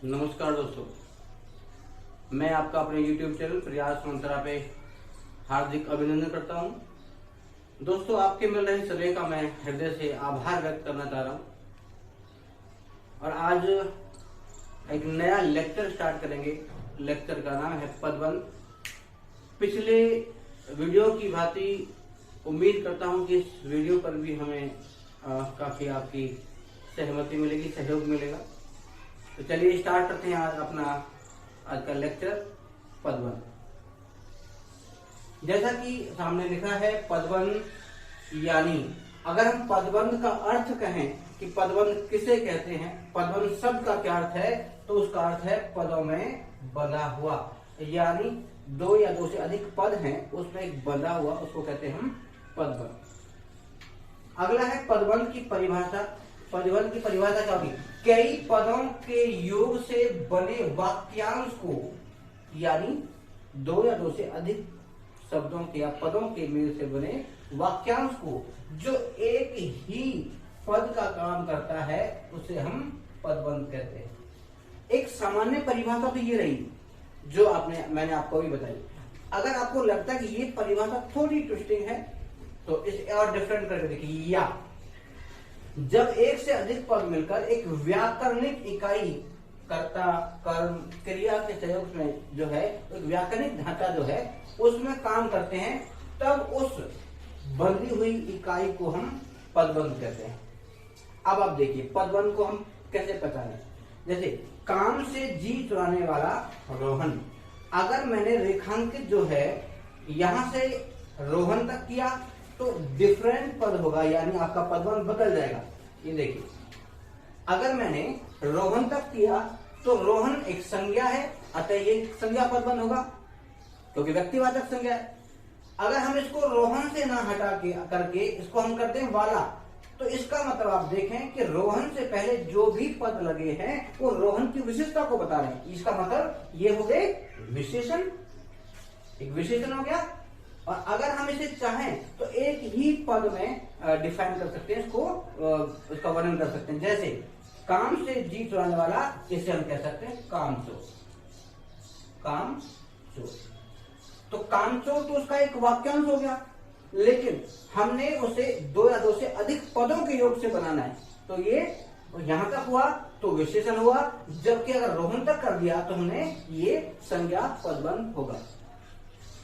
नमस्कार दोस्तों, मैं आपका अपने YouTube चैनल प्रयास मंत्रा पे हार्दिक अभिनंदन करता हूं। दोस्तों, आपके मिल रहे सलाह का मैं हृदय से आभार व्यक्त करना चाह रहा हूं और आज एक नया लेक्चर स्टार्ट करेंगे। लेक्चर का नाम है पदबंध। पिछले वीडियो की भांति उम्मीद करता हूं कि इस वीडियो पर भी हमें काफी आपकी सहमति मिलेगी, सहयोग मिलेगा। तो चलिए स्टार्ट करते हैं आज का लेक्चर पदबंध। जैसा कि सामने लिखा है पदबंध, यानी अगर हम पदबंध का अर्थ कहें कि पदबंध किसे कहते हैं, पदबंध शब्द का क्या अर्थ है, तो उसका अर्थ है पदों में बंधा हुआ, यानी दो या दो से अधिक पद हैं उसमें एक बंधा हुआ, उसको कहते हैं हम पदबंध। अगला है पदबंध की परिभाषा। पदबंध की परिभाषा क्या होगी? कई पदों के योग से बने वाक्यांश को, यानी दो या दो से अधिक शब्दों के या पदों के मेल से बने वाक्यांश को जो एक ही पद का काम करता है उसे हम पदबंध कहते हैं। एक सामान्य परिभाषा तो ये रही जो मैंने आपको भी बताई। अगर आपको लगता है कि ये परिभाषा थोड़ी ट्विस्टिंग है तो इसे और डिफरेंट करके देखिए। या जब एक से अधिक पद मिलकर एक व्याकरणिक इकाई, कर्ता, कर्म, क्रिया के सहयोग में जो है एक व्याकरणिक ढांचा जो है उसमें काम करते हैं, तब उस बंधी हुई इकाई को हम पदबंध कहते हैं। अब आप देखिए पदबंध को हम कैसे पहचानें। जैसे काम से जी चुराने वाला रोहन, अगर मैंने रेखांकित जो है यहां से रोहन तक किया तो डिफरेंट पद होगा, यानी आपका पदबंध बदल जाएगा। ये देखिए, अगर मैंने रोहन तक किया तो रोहन एक संज्ञा है, अतः ये संज्ञा पदबंध होगा क्योंकि व्यक्तिवाचक संज्ञा है। अगर हम इसको रोहन से ना हटा के करके इसको हम करते हैं वाला, तो इसका मतलब आप देखें कि रोहन से पहले जो भी पद लगे हैं वो रोहन की विशेषता को बता रहे हैं। इसका मतलब ये हो गए विशेषण, एक विशेषण हो गया। और अगर हम इसे चाहें तो एक ही पद में डिफाइन कर सकते हैं, इसका वर्णन कर सकते हैं। जैसे काम से जी चुराने वाला, इसे हम कह सकते हैं कामचोर। कामचोर तो कामचोर तो उसका एक वाक्यांश हो गया, लेकिन हमने उसे दो या दो से अधिक पदों के योग से बनाना है, तो ये यहां तक हुआ तो विशेषण हुआ, जबकि अगर रोहन तक कर दिया तो हमने ये संज्ञा पदबंध होगा।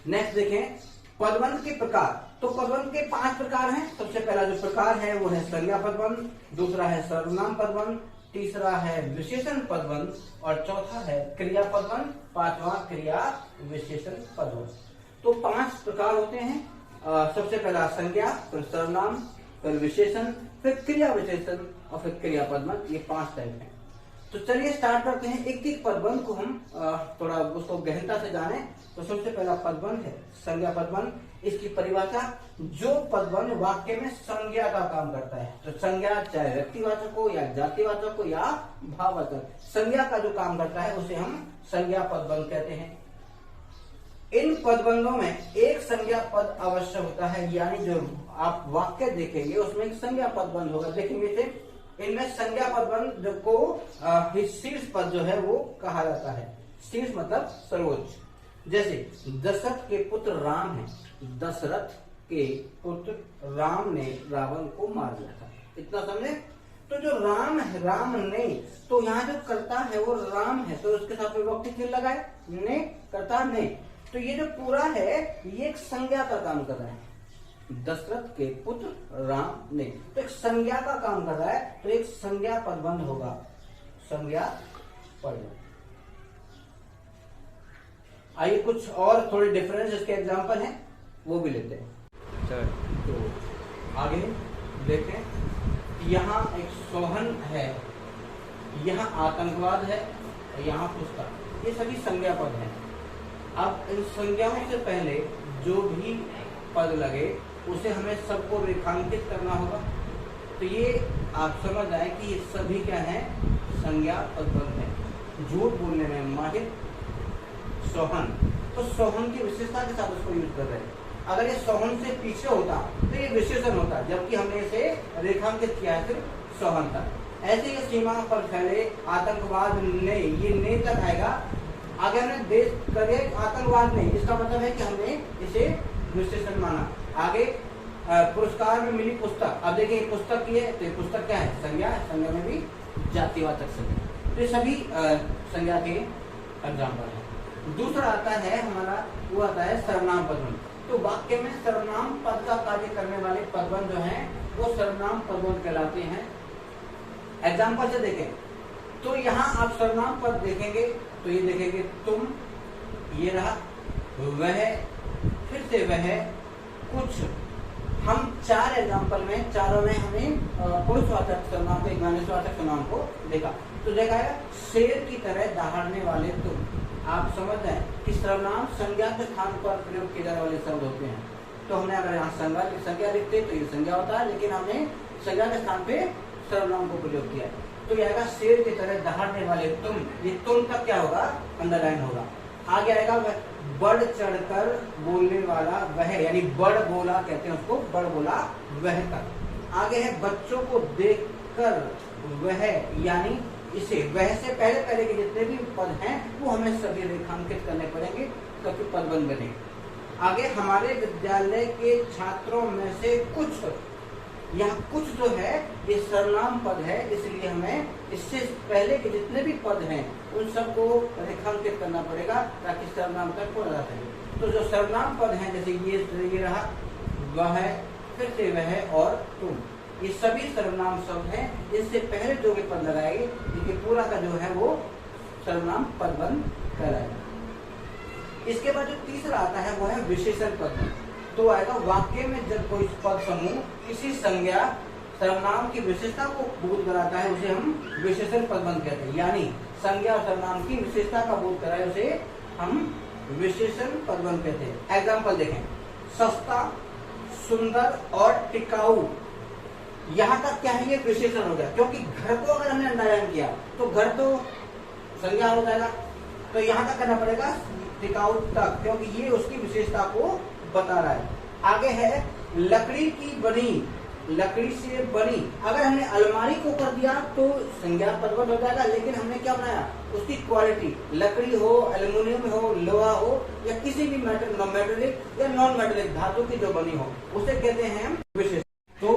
नेक्स्ट देखें पदबंध के प्रकार। तो पदबंध के 5 प्रकार हैं। सबसे पहला जो प्रकार है वो है संज्ञा पदबंध, दूसरा है सर्वनाम पदबंध, तीसरा है विशेषण पदबंध और चौथा है क्रिया पदबंध, पांचवा क्रिया विशेषण पदबंध। तो 5 प्रकार होते हैं। सबसे पहला संज्ञा, फिर सर्वनाम, फिर विशेषण, फिर क्रिया विशेषण और फिर क्रिया पदबंध। ये 5 टाइप है। तो चलिए स्टार्ट करते हैं। एक एक पदबंध को हम थोड़ा उसको गहनता से जाने। तो सबसे पहला पदबंध है संज्ञा पदबंध। इसकी परिभाषा, जो पदबंध वाक्य में संज्ञा का काम करता है। तो संज्ञा चाहे व्यक्तिवाचक हो या जातिवाचक हो या भाववाचक, संज्ञा का जो काम करता है उसे हम संज्ञा पदबंध कहते हैं। इन पदबंधों में एक संज्ञा पद अवश्य होता है, यानी जो आप वाक्य देखेंगे उसमें एक संज्ञा पदबंध होगा। देखेंगे से इनमें संज्ञा पदबंध को शीर्ष पद जो है वो कहा जाता है। शीर्ष मतलब सर्वोच्च। जैसे दशरथ के पुत्र राम है, दशरथ के पुत्र राम ने रावण को मार दिया था। इतना समझे? तो जो राम है, राम ने, तो यहाँ जो कर्ता है वो राम है, तो उसके साथ विभक्ति चिन्ह लगाए, ने, कर्ता ने। तो ये जो पूरा है ये एक संज्ञा का काम कर रहा है। दशरथ के पुत्र राम ने, तो एक संज्ञा का काम कर रहा है, तो एक संज्ञा पदबंध होगा। संज्ञा पदबंध। आइए कुछ और थोड़े डिफरेंस इसके एग्जांपल हैं वो भी लेते हैं। तो आगे देखें, यहाँ एक सोहन है, यहाँ आतंकवाद है, यहाँ पुस्तक, ये सभी संज्ञा पद हैं। अब इन संज्ञाओं से पहले जो भी पद लगे उसे हमें सबको रेखांकित करना होगा। तो ये आप समझ आए कि ये सभी क्या है, संज्ञा पदबंध है। झूठ बोलने में माहिर सोहन, तो सोहन की विशेषता के साथ उसको यूज कर रहे हैं। अगर ये सोहन से पीछे होता तो ये विशेषण होता, जबकि हमने इसे रेखांकित किया है सिर्फ सोहन तक। ऐसे ही सीमा पर फैले आतंकवाद ने, ये ने तक आएगा। आगे हमने देश करे आतंकवाद नहीं, इसका मतलब है कि हमने इसे विशेषण माना। आगे पुरस्कार में मिली पुस्तक, अब देखिए पुस्तक की है तो ये पुस्तक क्या है, संज्ञा। संज्ञा में भी जातिवाचक संज्ञा, तो ये सभी संज्ञा के एग्जाम्पल है। दूसरा आता है हमारा, वो आता है सर्वनाम पदबंध। तो वाक्य में सर्वनाम पद का कार्य करने वाले पदबंध जो हैं वो सर्वनाम पदबंध कहलाते हैं। एग्जाम्पल से देखें तो यहाँ आप सर्वनाम पद देखेंगे तो ये देखेंगे तुम, ये रहा, वह, फिर से वह, कुछ। हम 4 एग्जाम्पल में, चारों में हमें पुरुषवाचक सर्वनाम को, एक नामवाचक सर्वनाम को देखा। तो देखा है शेर की तरह दहाड़ने वाले तुम। आप समझ जाए कि सर्वनाम संज्ञा के स्थान पर प्रयोग किए जाने वाले शब्द होते हैं। तो हमने अगर यहाँ संज्ञा लिखते तो ये संज्ञा होता है, लेकिन हमने संज्ञा के स्थान पे सर्वनाम को प्रयोग किया है। तो ये आएगा शेर की तरह दहाड़ने वाले तुम। ये तुम तक क्या होगा, अंडरलाइन होगा। आगे आएगा बढ़ चढ़कर बोलने वाला वह, यानी बढ़ बोला कहते हैं उसको, बढ़ बोला वह तक। आगे है बच्चों को देखकर वह, यानी इसे, वह से पहले पहले के जितने भी पद हैं वो हमें सभी रेखांकित करने पड़ेंगे ताकि पदबंध बने। आगे हमारे विद्यालय के छात्रों में से कुछ, यह कुछ जो है ये सर्वनाम पद है, इसलिए हमें इससे पहले के जितने भी पद हैं उन सबको रेखांकित करना पड़ेगा ताकि सर्वनाम तक पहुंचा सके। तो जो सर्वनाम पद हैं जैसे ये रहा, वह, फिर से वह और तुम, ये सभी सर्वनाम शब्द हैं। इससे पहले जो भी पद लगाएंगे देखिए पूरा का जो है वो सर्वनाम पदबंध कहलाएगा। इसके बाद जो तीसरा आता है वो है विशेषण पदबंध। तो आएगा वाक्य में जब कोई पद समूह किसी संज्ञा सर्वनाम की विशेषता को बोध कराता है उसे हम विशेषण पदबंध कहते हैं। यानी संज्ञा और सर्वनाम की विशेषता का बोध कराए उसे हम विशेषण पदबंध कहते हैं। एग्जाम्पल देखें, सस्ता, सुंदर और टिकाऊ, यहाँ तक क्या है ये विशेषण हो गया, क्योंकि घर को अगर हमने अंडरलाइन किया तो घर तो संज्ञा हो जाएगा। तो यहाँ तक करना पड़ेगा टिकाऊ तक, क्योंकि ये उसकी विशेषता को बता रहा है। आगे है लकड़ी की बनी, लकड़ी से बनी, अगर हमने अलमारी को कर दिया तो संज्ञा पदबंध हो जाएगा, लेकिन हमने क्या बनाया उसकी क्वालिटी, लकड़ी हो, एल्युमिनियम हो, लोहा हो या किसी भी मेटेलिक या नॉन मेटेलिक धातु की जो बनी हो उसे कहते हैं विशेष। तो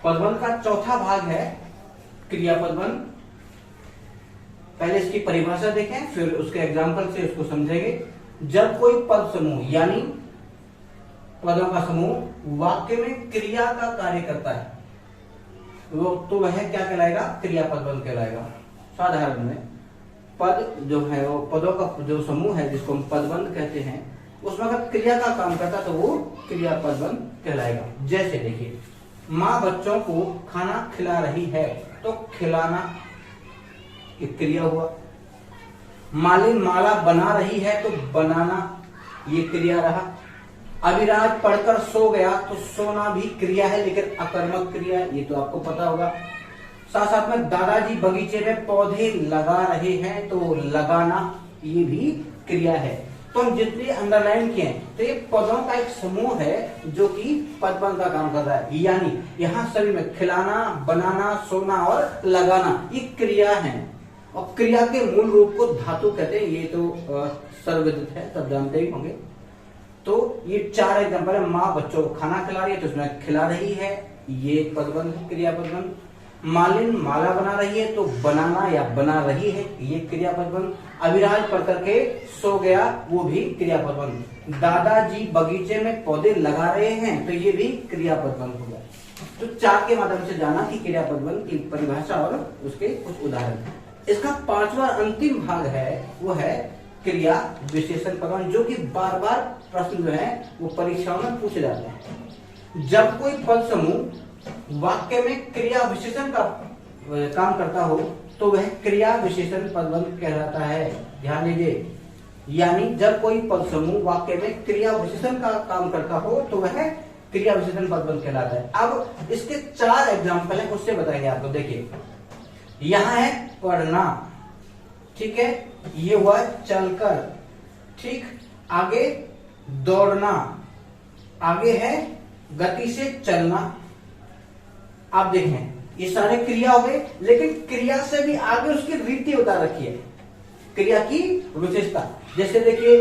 पदबंध का चौथा भाग है क्रिया पदबंध। पहले इसकी परिभाषा देखें फिर उसके एग्जाम्पल से उसको समझेंगे। जब कोई पद समूह यानी पदों का समूह वाक्य में क्रिया का कार्य करता है तो वह क्या कहलाएगा, क्रिया पदबंध कहलाएगा। साधारण में पद जो है वो पदों का जो समूह है जिसको हम पदबंध कहते हैं उसमें अगर क्रिया का काम करता तो वो क्रिया पदबंध कहलाएगा। जैसे देखिए, माँ बच्चों को खाना खिला रही है तो खिलाना एक क्रिया हुआ। मालिन माला बना रही है तो बनाना ये क्रिया रहा। अविराज पढ़कर सो गया तो सोना भी क्रिया है लेकिन अकर्मक क्रिया है, ये तो आपको पता होगा। साथ साथ में दादाजी बगीचे में पौधे लगा रहे हैं तो लगाना ये भी क्रिया है। तो हम जितने अंडरलाइन किए तो ये पदों का एक समूह है जो कि पदबंध का काम कर रहा है। यानी यहाँ सभी में खिलाना, बनाना, सोना और लगाना ये क्रिया है और क्रिया के मूल रूप को धातु कहते हैं। ये तो सर्वविदित है, सब जानते ही होंगे। तो ये 4 एग्जाम्पल है। माँ बच्चों को खाना खिला रही है तो उसमें खिला रही है, ये पदबंध है, क्रिया पदबंध। मालिन माला बना रही है तो बनाना या बना रही है, ये क्रिया पदबंध। अविराज पढ़ करके सो गया, वो भी क्रिया पदबंध। दादाजी बगीचे में पौधे लगा रहे हैं तो ये भी क्रिया पदबंध होगा। तो 4 के माध्यम से जाना कि क्रिया पदबंध की परिभाषा और उसके कुछ उदाहरण। इसका 5वां अंतिम भाग है वो है क्रिया विशेषण पदबंध, जो कि बार बार प्रश्न जो है वो परीक्षाओं में पूछे जाते हैं। जब कोई पद समूह वाक्य में क्रिया विशेषण का काम करता हो तो वह क्रिया विशेषण पदबंध कहलाता है। ध्यान दीजिए, यानी जब कोई पद समूह वाक्य में क्रिया विशेषण का काम करता हो तो वह क्रिया विशेषण पदबंध कहलाता है। अब इसके 4 एग्जाम्पल है, उससे बताएंगे आपको। देखिए, यहां है पढ़ना, ठीक है, ये हुआ चलकर, ठीक, आगे दौड़ना, आगे है गति से चलना। आप देखें ये सारे क्रिया हो गए, लेकिन क्रिया से भी आगे उसकी रीति बता रखी है, क्रिया की विशेषता। जैसे देखिए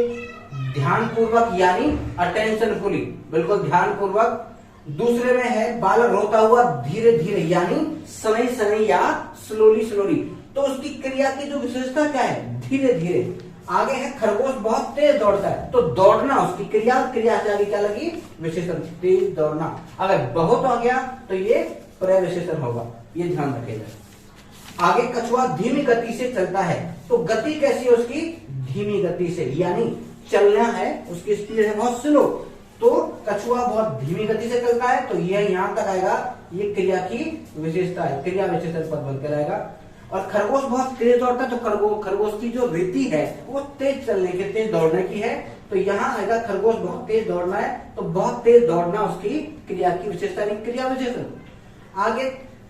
ध्यानपूर्वक यानी अटेंशनफुली, बिल्कुल ध्यानपूर्वक। दूसरे में है बालक रोता हुआ धीरे धीरे यानी शनै शनै या स्लोली स्लोली। तो उसकी क्रिया की जो विशेषता क्या है, धीरे धीरे। आगे है खरगोश बहुत तेज दौड़ता है, तो दौड़ना उसकी क्रिया, क्रिया से आगे क्या लगी, विशेषण, तेज दौड़ना। अगर बहुत हो गया तो ये प्रविशेषण होगा, ये ध्यान रखिएगा। आगे कछुआ धीमी गति से चलता है, तो गति कैसी है उसकी, धीमी गति से, यानी चलना है उसकी स्पीड है बहुत स्लो, तो कछुआ बहुत धीमी गति से चलता है, तो यह यहां तक आएगा, ये क्रिया की विशेषता है, क्रिया विशेषण पद बन कर आएगा। और खरगोश बहुत तेज दौड़ता है, तो खरगोश की जो रीति है वो तेज चलने की, तेज दौड़ने की है, तो यहाँ आएगा खरगोश बहुत तेज दौड़ना है, तो बहुत तेज दौड़ना उसकी क्रिया की विशेषता, नहीं क्रिया विशेषण। आगे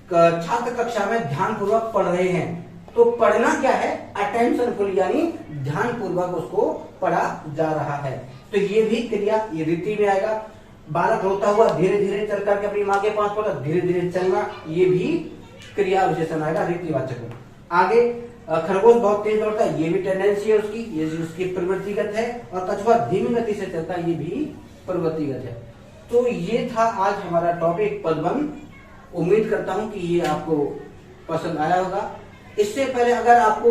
छात्र कक्षा में ध्यानपूर्वक पढ़ रहे हैं, तो पढ़ना क्या है, अटेंशनफुल यानी ध्यानपूर्वक उसको पढ़ा जा रहा है, तो ये भी क्रिया, ये रीति में आएगा। बालक रोता हुआ धीरे धीरे चल करके अपनी माँ के पास पहुंचा, धीरे धीरे चलना, ये भी क्रिया विशेषण आएगा, रीतिवाचक में। आगे खरगोश बहुत तेज दौड़ता है, ये भी टेंडेंसी है उसकी, ये उसकी प्रवृत्तिगत है। और कछुआ धीमी गति से चलता है, ये भी प्रवृत्तिगत है। तो ये था आज हमारा टॉपिक पदबंध। उम्मीद करता हूं कि ये आपको पसंद आया होगा। इससे पहले अगर आपको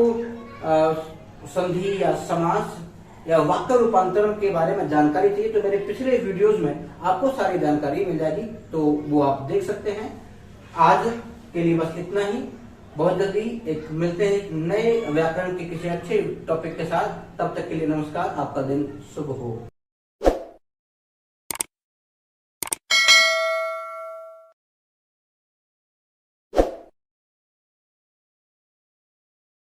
संधि या समास या वाक्य रूपांतरण के बारे में जानकारी चाहिए, तो मेरे पिछले वीडियोस में आपको सारी जानकारी मिल जाएगी, तो वो आप देख सकते हैं। आज के लिए बस इतना ही। बहुत जल्दी एक मिलते हैं नए व्याकरण के किसी अच्छे टॉपिक के साथ। तब तक के लिए नमस्कार, आपका दिन शुभ हो।